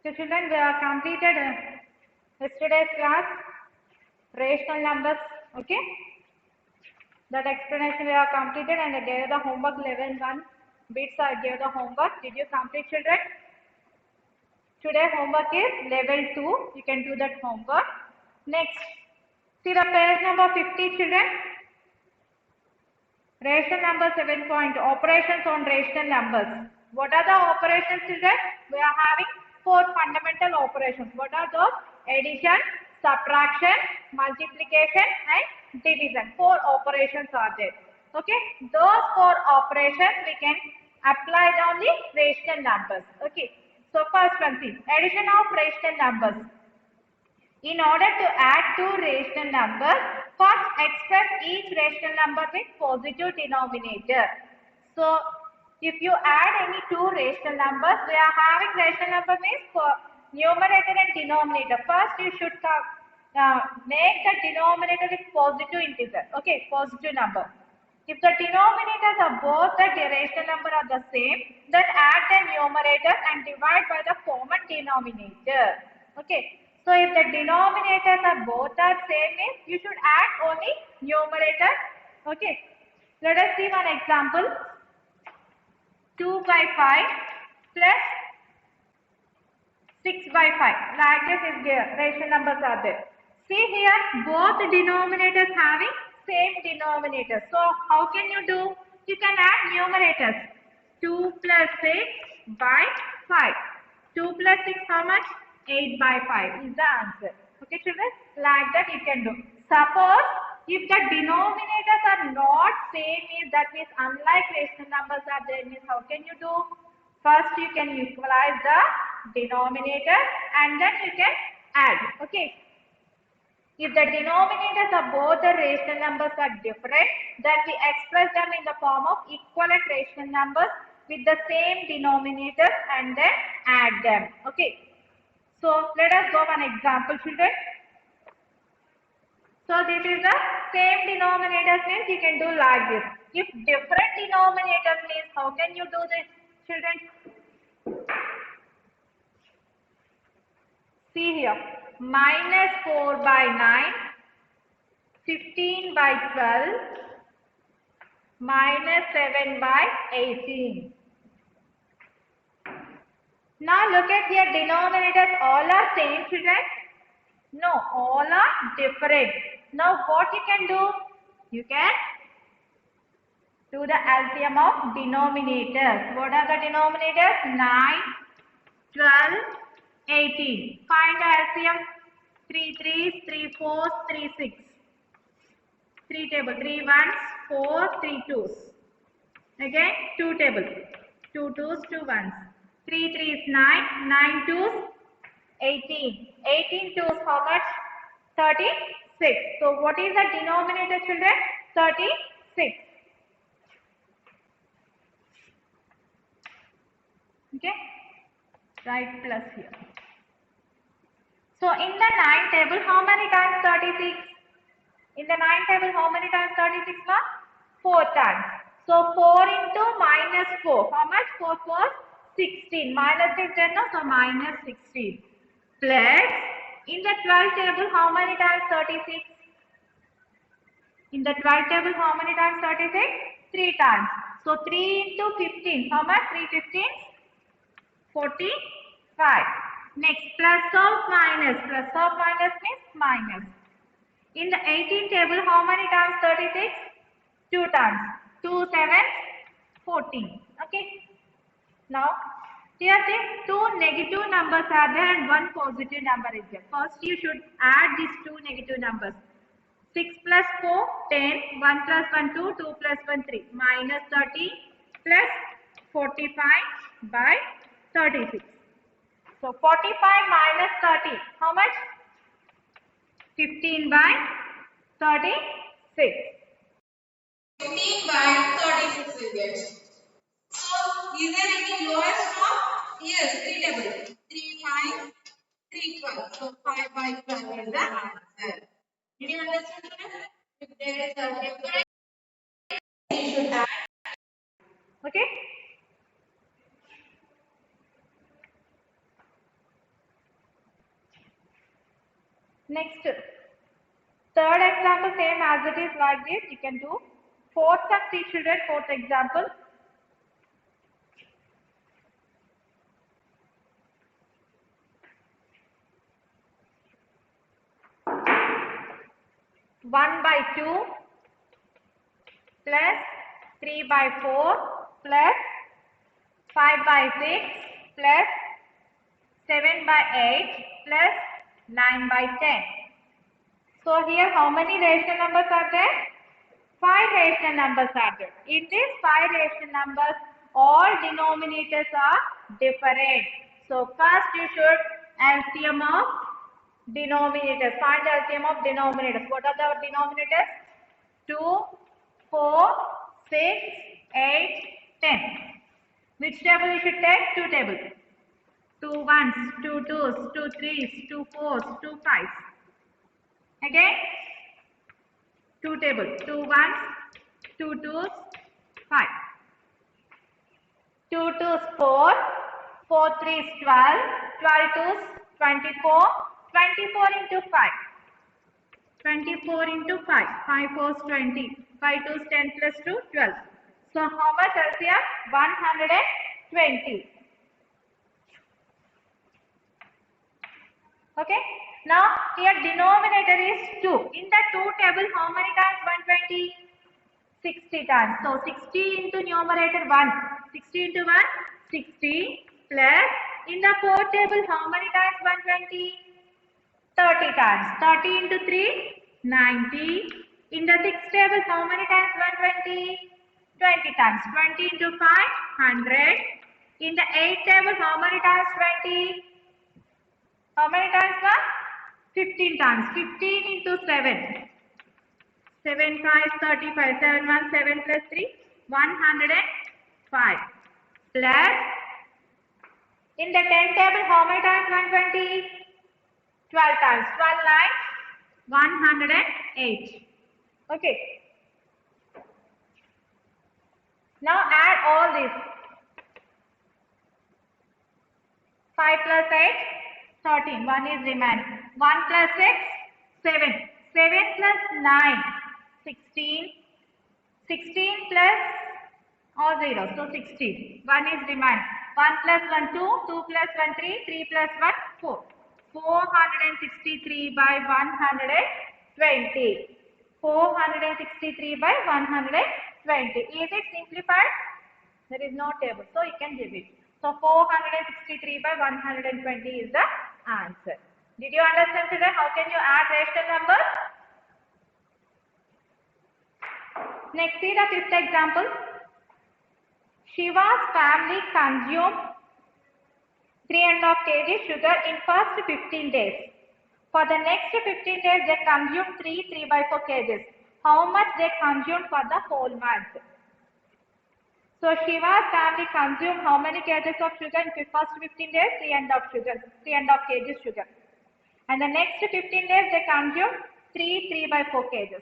So children, we have completed yesterday's class, rational numbers, okay. That explanation we have completed and I gave the homework level 1 bits. I gave the homework. Did you complete, children? Today homework is level 2. You can do that homework. Next, see the page number 50, children. Rational number 7 point, operations on rational numbers. What are the operations, children? We are having 4 fundamental operations. What are those? Addition, subtraction, multiplication and division. 4 operations are there. Okay, those 4 operations we can apply it on the rational numbers. Okay, so first one, see, addition of rational numbers. In order to add two rational numbers, first express each rational number with positive denominator. So, if you add any two rational numbers, we are having rational number means for numerator and denominator. First, you should make the denominator with positive integer. Okay, positive number. If the denominators of both the rational number are the same, then add the numerator and divide by the common denominator. Okay. So if the denominators are both are same, means you should add only numerator. Okay. Let us see one example. 2 by 5 plus 6 by 5. Like this is there. Rational numbers are there. See here, both denominators having same denominator. So how can you do? You can add numerators. 2 plus 6 by 5. 2 plus 6 how much? 8 by 5 is the answer. Okay children? Like that you can do. Suppose if the denominators are not same, means that means unlike rational numbers are there, means how can you do? First you can equalize the denominator and then you can add. Okay. If the denominators of both the rational numbers are different, then we express them in the form of equivalent rational numbers with the same denominator and then add them. Okay. So let us go one example, children. So this is the same denominators means you can do like this. If different denominators means how can you do this, children? See here, minus 4 by 9, 15 by 12, minus 7 by 18. Now look at here, denominators all are same, children? No, all are different. Now what you can do? You can do the LCM of denominators. What are the denominators? 9, 12, 18. Find the LCM. 3 3s, 3 4s, 3 6. 3 table. 3 1s, 4, 3 2s. Again 2 table. 2 2s, 2 1s. 3 3s, 9. 9 2s, 18. 18 2s how much? 36. So what is the denominator, children? 36. Okay. Write plus here. So in the 9 table, how many times 36? In the 9 table, how many times 36 was? 4 times. So 4 into minus 4. How much? 4 4? 16. Minus is 10, no? So minus 16. Plus, in the 12 table, how many times 36? In the 12 table, how many times 36? 3 times. So 3 into 15. How much? 3 15? 45. Next, plus of minus. Plus of minus means minus. In the 18 table, how many times 36? 2 times. 2 7, 14. Okay. Now, here see, two negative numbers are there and one positive number is there. First, you should add these two negative numbers. 6 plus 4, 10. 1 plus 1, 2. 2 plus 1, 3. Minus 30 plus 45 by 36. So 45 minus 30, how much? 15 by 36. 15 by 36 is it. So is there any lowest form? Yes, 3 table. 3 5, 3 12. So 5 by 12 is the answer. Did you understand? If there is a difference, you should add. Okay. Next, third example, same as it is like this. You can do fourth sum, see children, fourth example. One by two plus 3 by 4 plus 5 by 6 plus 7 by 8 plus 9 by 10. So here how many rational numbers are there? 5 rational numbers are there. In these 5 rational numbers, all denominators are different. So first you should LCM of denominators. Find the LCM of denominators. What are the denominators? 2, 4, 6, 8, 10. Which table you should take? 2 tables. 2 ones, 2 twos, 2 threes, 2 fours, 2 fives. Again, 2 tables. 2 ones, 2 twos, 5. 2 twos, 4. 4 threes, 12. 12 twos, 24. 24 into 5. 24 into 5. 5 fours, 20. 5 twos, 10 plus 2, 12. So how much LCM? 120. Okay. Now here denominator is 2. In the 2 table, how many times 120? 60 times. So 60 into numerator 1. 60 into 1, 60 plus in the 4 table, how many times 120? 30 times. 30 into 3, 90. In the 6 table, how many times 120? 20 times. 20 into 5, 100. In the 8 table, how many times 20? How many times 1? 15 times. 15 into 7. 7 5 35. 7 1 7 plus 3 105 plus in the 10 table how many times 120? 12 times. 12 9 108. Okay. Now add all this. 5 plus 8 13. 1 is remaining. 1 plus 6 7. 7 plus 9 16. 16 plus all 0. So 16. 1 is remaining. 1 plus 1 2. 2 plus 1 3. 3 plus 1 4. 463 by 120. 463 by 120. Is it simplified? There is no table. So you can give it. So 463 by 120 is the answer. Did you understand children? How can you add rational numbers? Next, see the fifth example. Shiva's family consumed 3.5 kg sugar in first 15 days. For the next 15 days, they consumed 3 by 4 kgs. How much they consumed for the whole month? So Shiva's family consumed how many kgs of sugar in first 15 days? 3.5 kg sugar. And the next 15 days, they consumed 3 by 4 kgs.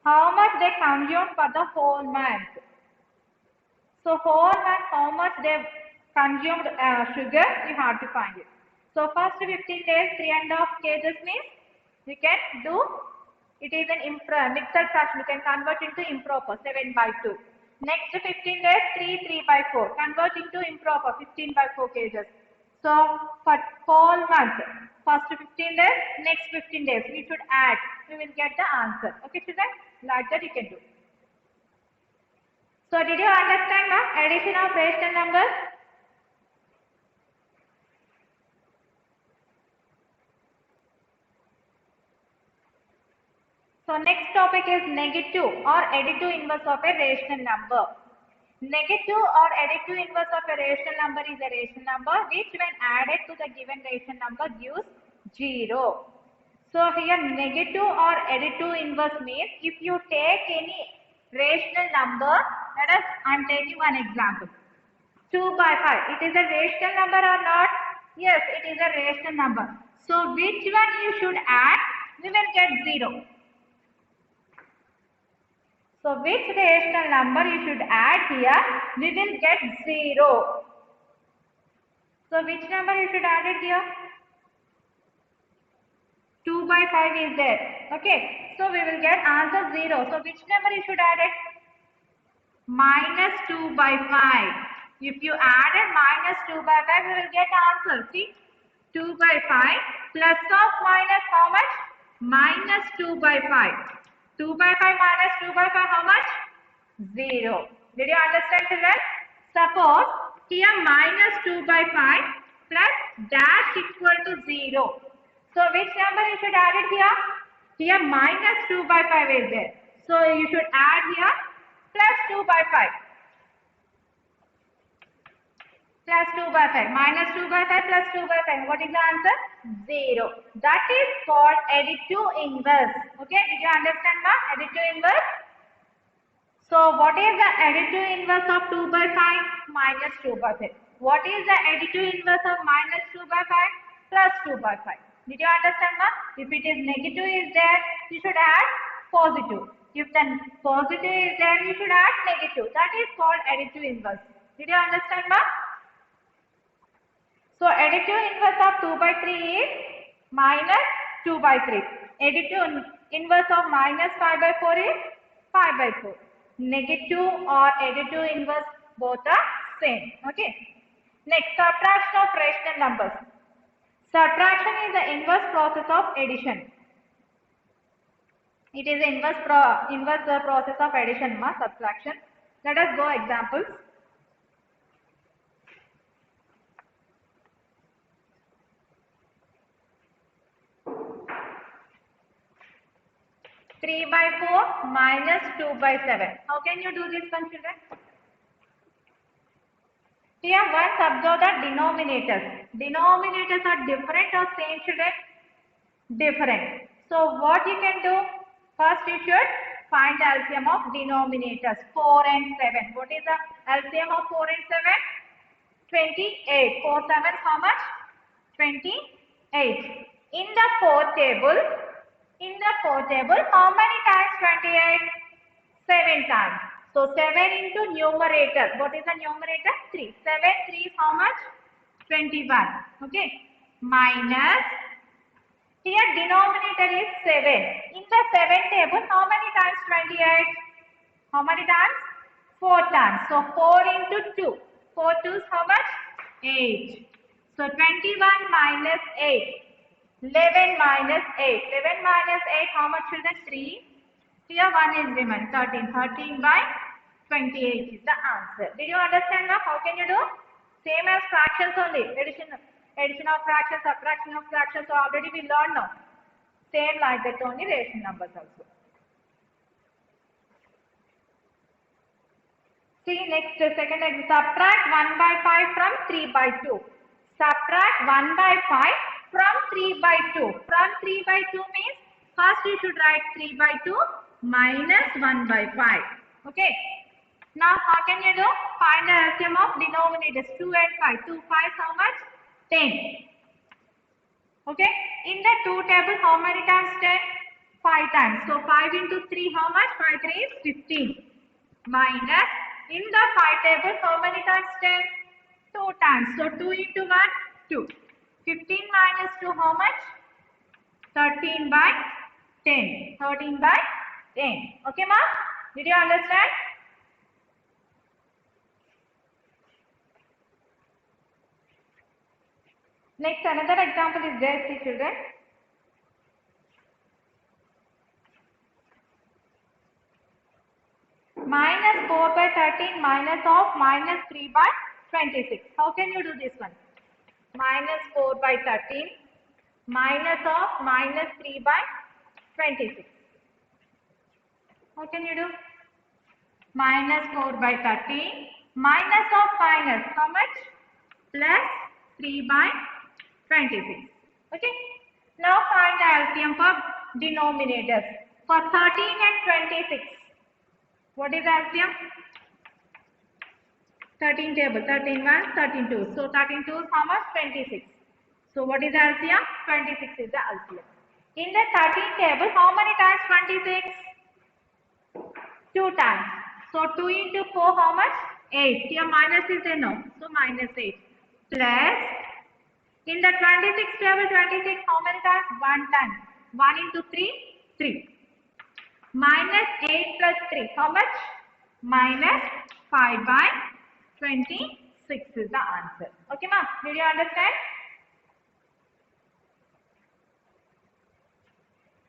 How much they consumed for the whole month? So whole month, how much they consumed sugar, you have to find it. So first 15 days, 3.5 kgs means we can do, it is an mixed fraction, we can convert into improper, 7 by 2. Next 15 days, 3 by 4, convert into improper, 15 by 4 kgs. So for whole month, first 15 days, next 15 days, we should add, we will get the answer. Okay children, like that you can do. So did you understand the addition of rational numbers? So next topic is negative or additive inverse of a rational number. Negative or additive inverse of a rational number is a rational number which when added to the given rational number gives 0. So here negative or additive inverse means if you take any rational number, let us, I am taking one example. 2 by 5. It is a rational number or not? Yes, it is a rational number. So which one you should add? We will get 0. So which rational number you should add here? We will get 0. So which number you should add it here? 2 by 5 is there. Okay. So we will get answer 0. So which number you should add it? Minus 2 by 5. If you added minus 2 by 5, we will get answer. See, 2 by 5 plus of minus how much? Minus 2 by 5. 2 by 5 minus 2 by 5 how much? 0. Did you understand, children? Suppose here minus 2 by 5 plus dash equal to 0. So which number you should add it here? Here minus 2 by 5 is there. So you should add here plus 2 by 5. Plus 2 by 5. Minus 2 by 5 plus 2 by 5. What is the answer? 0. That is called additive inverse. Okay, did you understand the additive inverse? So what is the additive inverse of 2 by 5? Minus 2 by 5. What is the additive inverse of minus 2 by 5? Plus 2 by 5. Did you understand that? If it is negative is there, you should add positive. If the positive is there, you should add negative. That is called additive inverse. Did you understand that? So additive inverse of 2 by 3 is minus 2 by 3. Additive inverse of minus 5 by 4 is 5 by 4. Negative or additive inverse both are same. Okay. Next, subtraction of rational numbers. Subtraction is the inverse process of addition. It is the inverse process of addition, subtraction. Let us go examples. Three by 4 minus 2 by 7. How can you do this one, children? Here once observe the denominators. Denominators are different or same, children? Different. So what you can do? First you should find the LCM of denominators 4 and 7. What is the LCM of 4 and 7? 28. 4, 7 how much? 28. In the fourth table, how many times 28? 7 times. So 7 into numerator. What is the numerator? 3. 7, 3 is how much? 21. Okay. Minus. Here denominator is 7. In the 7 table, how many times 28? How many times? 4 times. So 4 into 2. 4 2s how much? 8. So 21 minus 8. 11 minus 8. 11 minus 8 how much, children? 3. Here 1 is remaining. 13. 13 by 28 is the answer. Did you understand now? How can you do? Same as fractions only. Addition of fractions, subtraction of fractions. So already we learned now. Same like that only rational numbers also. See next second example. Subtract 1 by 5 from 3 by 2. Subtract 1 by 5 from 3 by 2. From 3 by 2 means first you should write 3 by 2 minus 1 by 5. Okay. Now how can you do? Find the LCM of denominators 2 and 5. 2 5 how much? 10. Okay. In the 2 table how many times 10? 5 times. So 5 into 3 how much? 5 3 is 15. Minus in the 5 table how many times 10? 2 times. So 2 into 1? 2. 15 minus 2 how much? 13 by 10. 13 by 10. Okay, ma? Did you understand? Next, another example is there, see children. Minus 4 by 13 minus of minus 3 by 26. How can you do this one? Minus 4 by 13 minus of minus 3 by 26. How can you do? Minus 4 by 13 minus of minus how much? Plus 3 by 26. Okay. Now find the LCM for denominators. For 13 and 26. What is the LCM? 13 table. 13 1, 13 2. So 13 2 is how much? 26. So what is the LCM? 26 is the LCM. In the 13 table, how many times 26? 2 times. So 2 into 4 how much? 8. Here minus is there, no. So minus 8. Plus in the 26 table 26 how many times? 1 time. 1 into 3, 3. Minus 8 plus 3, how much? Minus 5 by 26 is the answer. Okay, ma'am? Did you understand?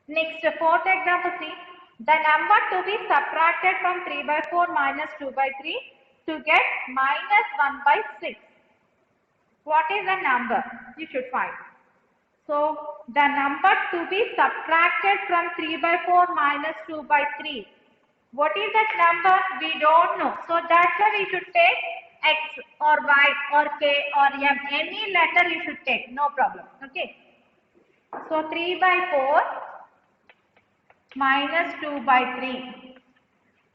Next, fourth example, see. The number to be subtracted from 3 by 4 minus 2 by 3 to get minus 1 by 6. What is the number? You should find. So, the number to be subtracted from 3 by 4 minus 2 by 3. What is that number? We don't know. So, that's why we should take X or Y or K or M. Any letter you should take. No problem. Okay. So, 3 by 4 minus 2 by 3.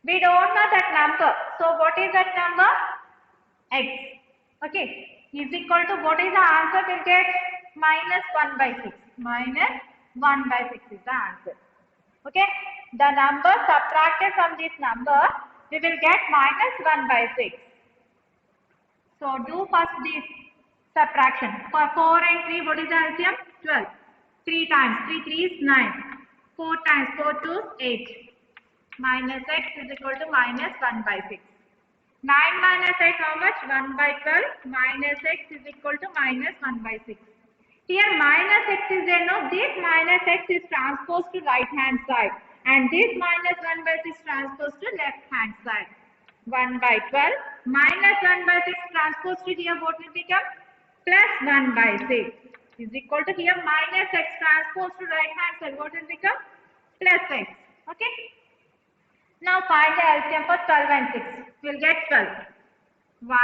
We don't know that number. So, what is that number? X. Okay. Is equal to, what is the answer? We'll get minus 1 by 6. Minus 1 by 6 is the answer. Okay. The number subtracted from this number, we will get minus 1 by 6. So, do first this subtraction. For 4 and 3, what is the LCM? 12. 3 times 3, 3 is 9. 4 times 4, 2 is 8. Minus x is equal to minus 1 by 6. 9 minus 8, how much? 1 by 12. Minus x is equal to minus 1 by 6. Here minus x is there, no? This minus x is transposed to right hand side. And this minus 1 by 6 transposed to left hand side. 1 by 12 minus 1 by 6 transposed to here, what will become? Plus 1 by 6 is equal to here minus x transposed to right hand side. What will become? Plus x. Okay. Now find the LCM for 12 and 6. We'll get 12. 1,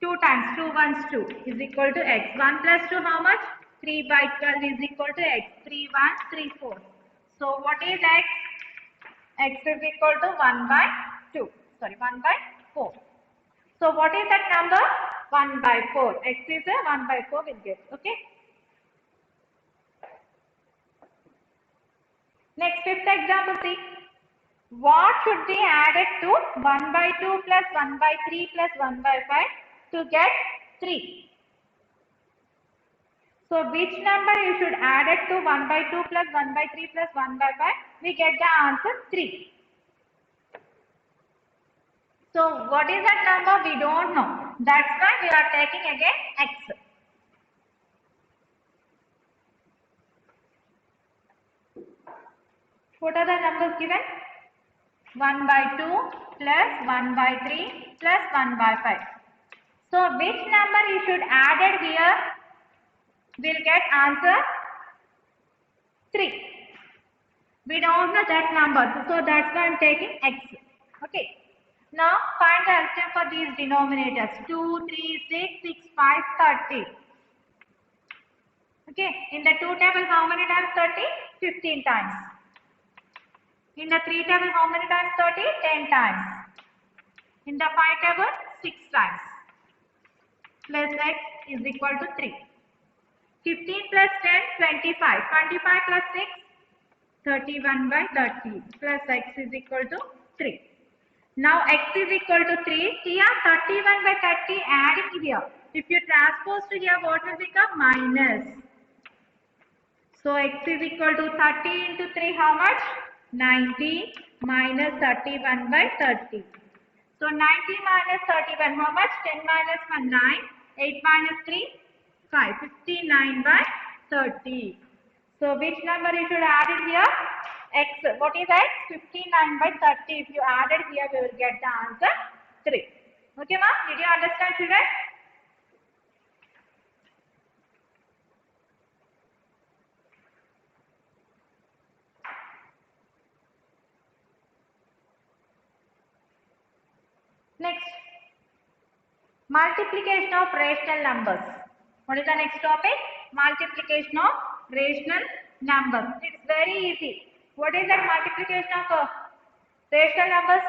2 times 2 ones 2 is equal to x. 1 plus 2 how much? 3 by 12 is equal to x. 3 1, 3 4. So what is x? X is equal to 1 by 2. Sorry, 1 by 4. So what is that number? 1 by 4. X is a 1 by 4 will get. Okay. Next, fifth example, see. What should be added to 1 by 2 plus 1 by 3 plus 1 by 5 to get 3? So, which number you should add it to 1 by 2 plus 1 by 3 plus 1 by 5? We get the answer 3. So, what is that number? We don't know. That's why we are taking again x. What are the numbers given? 1 by 2 plus 1 by 3 plus 1 by 5. So, which number you should add it here? We'll get answer 3. We don't know that number. So, that's why I'm taking x. Okay. Now, find the LCM for these denominators. 2, 3, 6, 6, 5, 30. Okay. In the 2 table, how many times 30? 15 times. In the 3 table, how many times 30? 10 times. In the 5 table, 6 times. Plus x is equal to 3. 15 plus 10, 25. 25 plus 6, 31 by 30. Plus x is equal to 3. Now x is equal to 3. Here 31 by 30 adding here. If you transpose to here, what will become? Minus. So x is equal to 30 into 3, how much? 90 minus 31 by 30. So 90 minus 31, how much? 10 minus 1, 9. 8 minus 3, 5. 59 by 30. So which number you should add it here? X. What is x? 59 by 30. If you add it here, we will get the answer 3. Okay, ma'am? Did you understand, children? Next, multiplication of rational numbers. What is the next topic? Multiplication of rational numbers. It's very easy. What is that multiplication of rational numbers?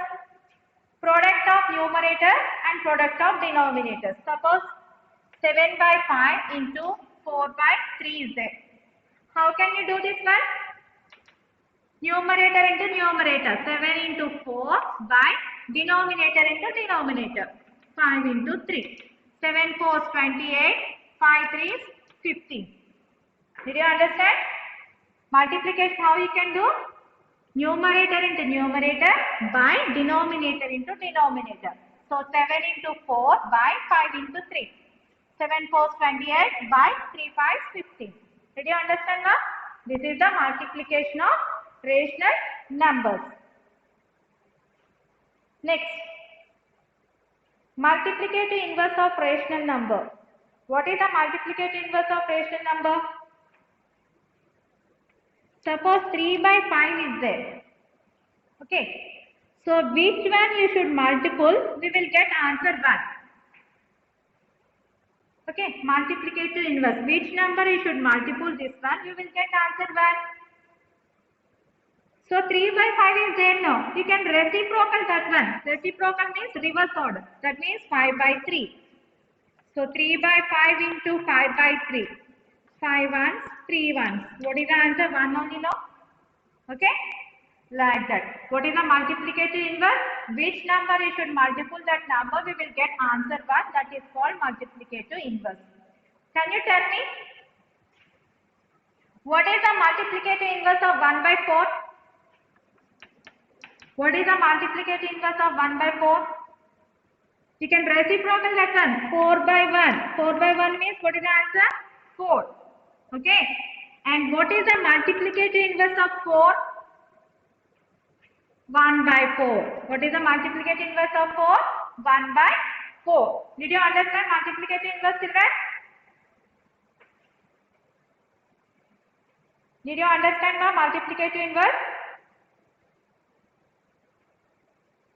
Product of numerator and product of denominator. Suppose 7 by 5 into 4 by 3 is there. How can you do this one? Numerator into numerator. 7 into 4 by denominator into denominator. 5 into 3. 7 4 is 28. 5 3 is 15. Did you understand? Multiplication, how you can do? Numerator into numerator by denominator into denominator. So 7 into 4 by 5 into 3. 7 4 28 by 3 5 15. Did you understand now? This is the multiplication of rational numbers. Next, multiplicative inverse of rational number. What is the multiplicative inverse of rational number? Suppose 3 by 5 is there. Okay. So which one you should multiple? We will get answer 1. Okay. Multiplicative inverse. Which number you should multiple this one? You will get answer 1. So 3 by 5 is there now. You can reciprocal that one. Reciprocal means reverse order. That means 5 by 3. So 3 by 5 into 5 by 3. 5 ones, 3 ones. What is the answer? 1 only now. Okay? Like that. What is the multiplicative inverse? Which number you should multiple that number? We will get answer 1. That is called multiplicative inverse. Can you tell me? What is the multiplicative inverse of 1 by 4? What is the multiplicative inverse of 1 by 4? You can reciprocal that one. 4 by 1. 4 by 1 means what is the answer? 4. Okay. And what is the multiplicative inverse of 4? 1 by 4. What is the multiplicative inverse of 4? 1 by 4. Did you understand multiplicative inverse, children? Did you understand the multiplicative inverse?